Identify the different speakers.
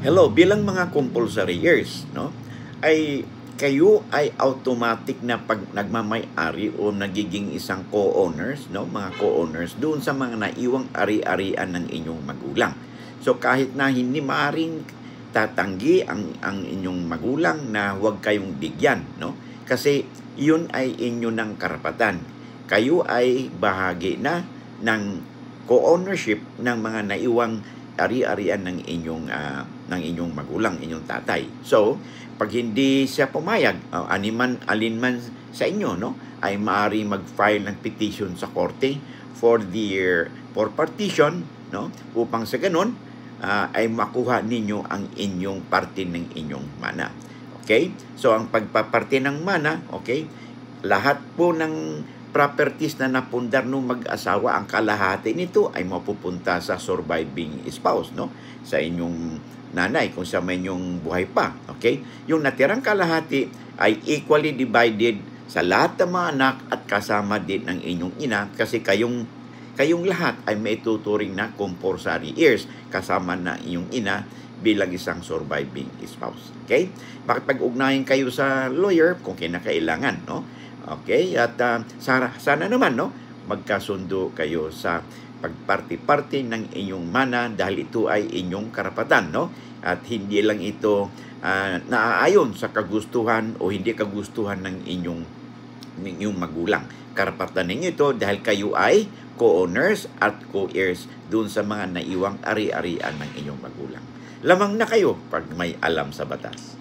Speaker 1: Hello, bilang mga compulsory heirs, no, ay kayo ay automatic na pag nagmamay-ari o nagiging isang co-owners, no, mga co-owners doon sa mga naiwang ari-arian ng inyong magulang. So kahit na hindi maaring tatanggi ang inyong magulang na huwag kayong bigyan, no, kasi yun ay inyo ng karapatan. Kayo ay bahagi na ng co-ownership ng mga naiwang ari-arian ng inyong magulang, inyong tatay. So, pag hindi siya pumayag, alinman sa inyo, no, ay maaari mag-file ng petition sa korte for partition, no, upang sa ganun ay makuha ninyo ang inyong parte ng inyong mana. Okay? So, ang pagpaparte ng mana, okay, lahat po ng properties na napundar ng mag-asawa, ang kalahati nito ay mapupunta sa surviving spouse, no? Sa inyong nanay, kung sa may inyong buhay pa. Okay? Yung natirang kalahati ay equally divided sa lahat ng mga anak at kasama din ng inyong ina, kasi kayong lahat ay may tuturing na compulsory heirs kasama na inyong ina bilang isang surviving spouse. Okay? Makipag-ugnayan kayo sa lawyer kung kinakailangan, no? Okay, at sana naman, no, magkasundo kayo sa pagparti-parti ng inyong mana dahil ito ay inyong karapatan, no? At hindi lang ito naaayon sa kagustuhan o hindi kagustuhan ng inyong magulang. Karapatan ninyo ito dahil kayo ay co-owners at co-heirs dun sa mga naiwang ari-arian ng inyong magulang. Lamang na kayo pag may alam sa batas.